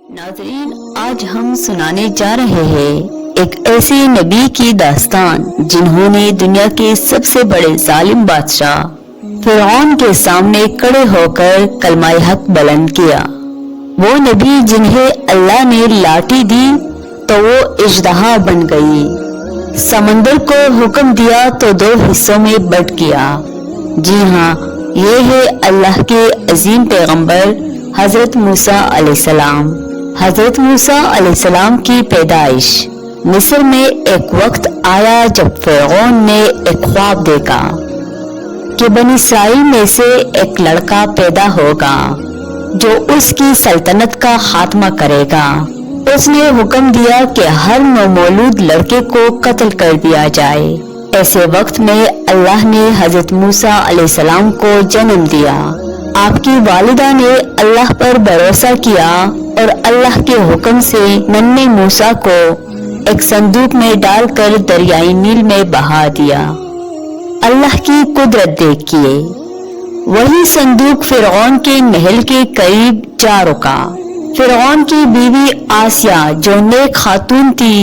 ناظرین، آج ہم سنانے جا رہے ہیں ایک ایسے نبی کی داستان جنہوں نے دنیا کے سب سے بڑے ظالم بادشاہ فرعون کے سامنے کھڑے ہو کر کلمہ حق بلند کیا۔ وہ نبی جنہیں اللہ نے لاٹھی دی تو وہ اژدہا بن گئی، سمندر کو حکم دیا تو 2 حصوں میں بٹ گیا۔ جی ہاں، یہ ہے اللہ کے عظیم پیغمبر حضرت موسیٰ علیہ السلام۔ حضرت موسیٰ علیہ السلام کی پیدائش مصر میں ایک وقت آیا جب فرعون نے ایک خواب دیکھا کہ بنی اسرائیل میں سے ایک لڑکا پیدا ہوگا جو اس کی سلطنت کا خاتمہ کرے گا۔ اس نے حکم دیا کہ ہر نومولود لڑکے کو قتل کر دیا جائے۔ ایسے وقت میں اللہ نے حضرت موسیٰ علیہ السلام کو جنم دیا۔ آپ کی والدہ نے اللہ پر بھروسہ کیا اور اللہ کے حکم سے ننھے موسیٰ کو ایک صندوق میں ڈال کر دریائے نیل میں بہا دیا۔ اللہ کی قدرت دیکھیے، وہی صندوق فرعون کے محل کے قریب جا رکا۔ فرعون کی بیوی آسیہ جو نیک خاتون تھی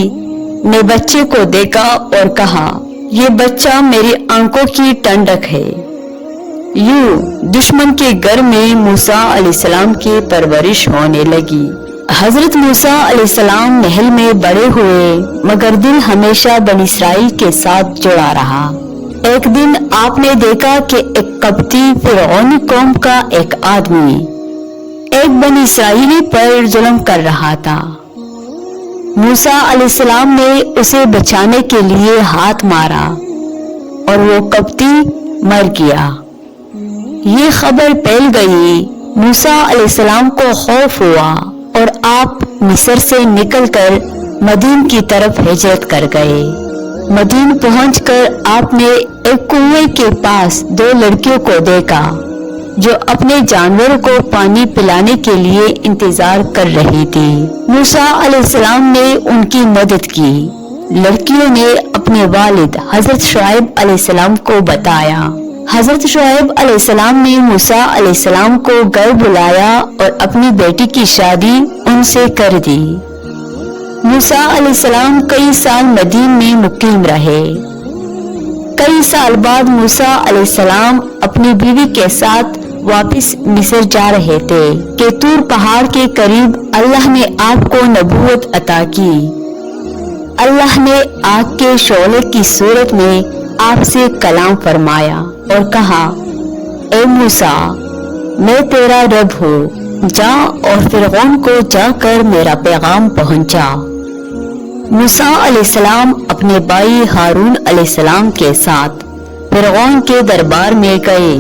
نے بچے کو دیکھا اور کہا، یہ بچہ میری آنکھوں کی ٹھنڈک ہے۔ یوں دشمن کے گھر میں موسیٰ علیہ السلام کی پرورش ہونے لگی۔ حضرت موسیٰ علیہ السلام محل میں بڑے ہوئے مگر دل ہمیشہ بنی اسرائیل کے ساتھ جڑا رہا۔ ایک دن آپ نے دیکھا کہ ایک قبطی فرعونی قوم کا ایک آدمی ایک بنی اسرائیلی پر ظلم کر رہا تھا۔ موسیٰ علیہ السلام نے اسے بچانے کے لیے ہاتھ مارا اور وہ قبطی مر گیا۔ یہ خبر پھیل گئی۔ موسیٰ علیہ السلام کو خوف ہوا اور آپ مصر سے نکل کر مدین کی طرف ہجرت کر گئے۔ مدین پہنچ کر آپ نے ایک کنویں کے پاس 2 لڑکیوں کو دیکھا جو اپنے جانوروں کو پانی پلانے کے لیے انتظار کر رہی تھی۔ موسیٰ علیہ السلام نے ان کی مدد کی۔ لڑکیوں نے اپنے والد حضرت شعیب علیہ السلام کو بتایا۔ حضرت شعیب علیہ السلام نے موسیٰ علیہ السلام کو گھر بلایا اور اپنی بیٹی کی شادی ان سے کر دی۔ موسیٰ علیہ السلام کئی سال مدین میں مقیم رہے۔ کئی سال بعد موسیٰ علیہ السلام اپنی بیوی کے ساتھ واپس مصر جا رہے تھے کہ طور پہاڑ کے قریب اللہ نے آپ کو نبوت عطا کی۔ اللہ نے آگ کے شعلے کی صورت میں آپ سے کلام فرمایا اور کہا، اے موسیٰ، میں تیرا رب ہوں، جا اور فرعون کو جا کر میرا پیغام پہنچا۔ موسیٰ علیہ السلام اپنے بھائی ہارون علیہ السلام کے ساتھ فرعون کے دربار میں گئے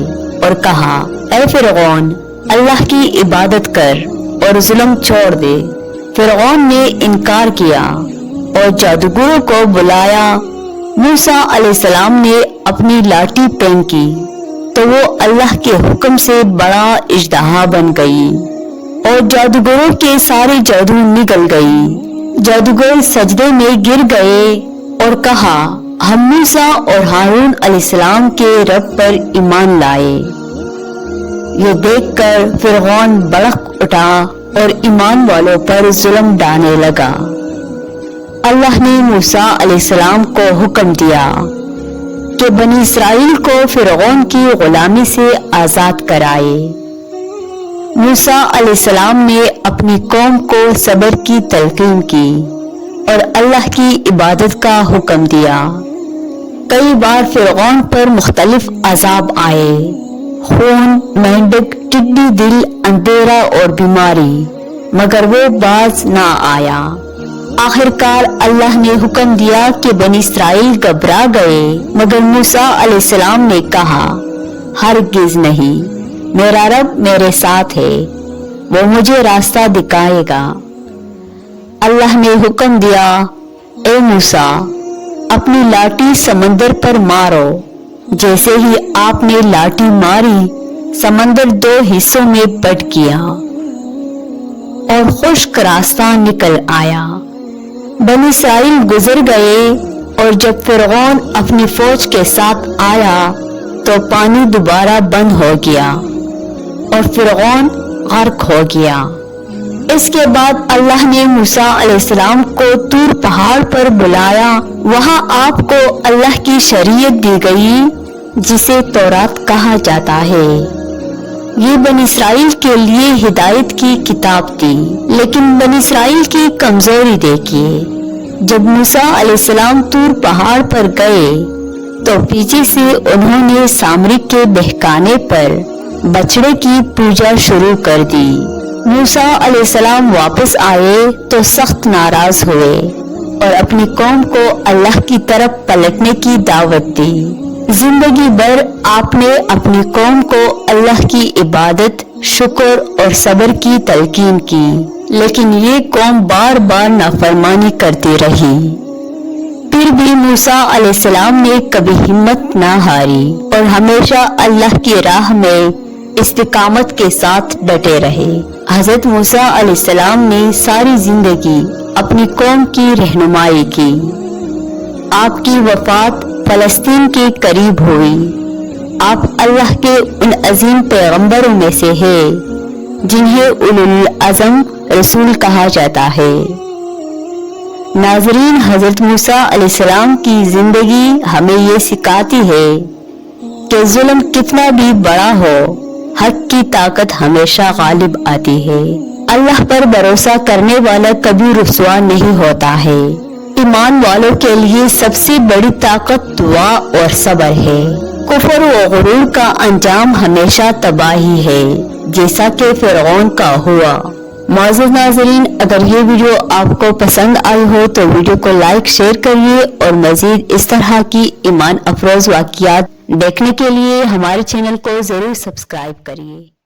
اور کہا، اے فرعون، اللہ کی عبادت کر اور ظلم چھوڑ دے۔ فرعون نے انکار کیا اور جادوگروں کو بلایا۔ موسیٰ علیہ السلام نے اپنی لاٹھی پھینکی تو وہ اللہ کے حکم سے بڑا اژدہا بن گئی اور جادوگروں کے سارے جادو نگل گئی۔ جادوگر سجدے میں گر گئے اور کہا، ہم موسیٰ اور ہارون علیہ السلام کے رب پر ایمان لائے۔ یہ دیکھ کر فرعون بڑک اٹھا اور ایمان والوں پر ظلم ڈھانے لگا۔ اللہ نے موسیٰ علیہ السلام کو حکم دیا کہ بنی اسرائیل کو فرعون کی غلامی سے آزاد کرائے۔ موسیٰ علیہ السلام نے اپنی قوم کو صبر کی تلقین کی اور اللہ کی عبادت کا حکم دیا۔ کئی بار فرعون پر مختلف عذاب آئے، خون، مینڈک، ٹڈی دل، اندھیرا اور بیماری، مگر وہ باز نہ آیا۔ آخر کار اللہ نے حکم دیا کہ بنی اسرائیل گھبرا گئے، مگر موسیٰ علیہ السلام نے کہا، ہرگز نہیں، میرا رب میرے ساتھ ہے، وہ مجھے راستہ دکھائے گا۔ اللہ نے حکم دیا، اے موسیٰ، اپنی لاٹھی سمندر پر مارو۔ جیسے ہی آپ نے لاٹھی ماری، سمندر 2 حصوں میں بٹ گیا اور خشک راستہ نکل آیا۔ بنی اسرائیل گزر گئے اور جب فرعون اپنی فوج کے ساتھ آیا تو پانی دوبارہ بند ہو گیا اور فرعون غرق ہو گیا۔ اس کے بعد اللہ نے موسیٰ علیہ السلام کو طور پہاڑ پر بلایا۔ وہاں آپ کو اللہ کی شریعت دی گئی جسے تورات کہا جاتا ہے۔ یہ بنی اسرائیل کے لیے ہدایت کی کتاب تھی، لیکن بنی اسرائیل کی کمزوری دیکھیے۔ جب موسیٰ علیہ السلام طور پہاڑ پر گئے تو پیچھے سے انہوں نے سامری کے بہکانے پر بچڑے کی پوجا شروع کر دی۔ موسیٰ علیہ السلام واپس آئے تو سخت ناراض ہوئے اور اپنی قوم کو اللہ کی طرف پلٹنے کی دعوت دی۔ زندگی بھر آپ نے اپنی قوم کو اللہ کی عبادت، شکر اور صبر کی تلقین کی، لیکن یہ قوم بار بار نافرمانی کرتی رہی۔ پھر بھی موسیٰ علیہ السلام نے کبھی ہمت نہ ہاری اور ہمیشہ اللہ کی راہ میں استقامت کے ساتھ ڈٹے رہے۔ حضرت موسیٰ علیہ السلام نے ساری زندگی اپنی قوم کی رہنمائی کی۔ آپ کی وفات فلسطین کے قریب ہوئی۔ آپ اللہ کے ان عظیم پیغمبروں میں سے ہیں جنہیں اولو العزم رسول کہا جاتا ہے۔ ناظرین، حضرت موسیٰ علیہ السلام کی زندگی ہمیں یہ سکھاتی ہے کہ ظلم کتنا بھی بڑا ہو، حق کی طاقت ہمیشہ غالب آتی ہے۔ اللہ پر بھروسہ کرنے والا کبھی رسوا نہیں ہوتا ہے۔ ایمان والوں کے لیے سب سے بڑی طاقت دعا اور صبر ہے۔ کفر و غرور کا انجام ہمیشہ تباہی ہے، جیسا کہ فرعون کا ہوا۔ معزز ناظرین، اگر یہ ویڈیو آپ کو پسند آئی ہو تو ویڈیو کو لائک شیئر کریے اور مزید اس طرح کی ایمان افروز واقعات دیکھنے کے لیے ہمارے چینل کو ضرور سبسکرائب کریے۔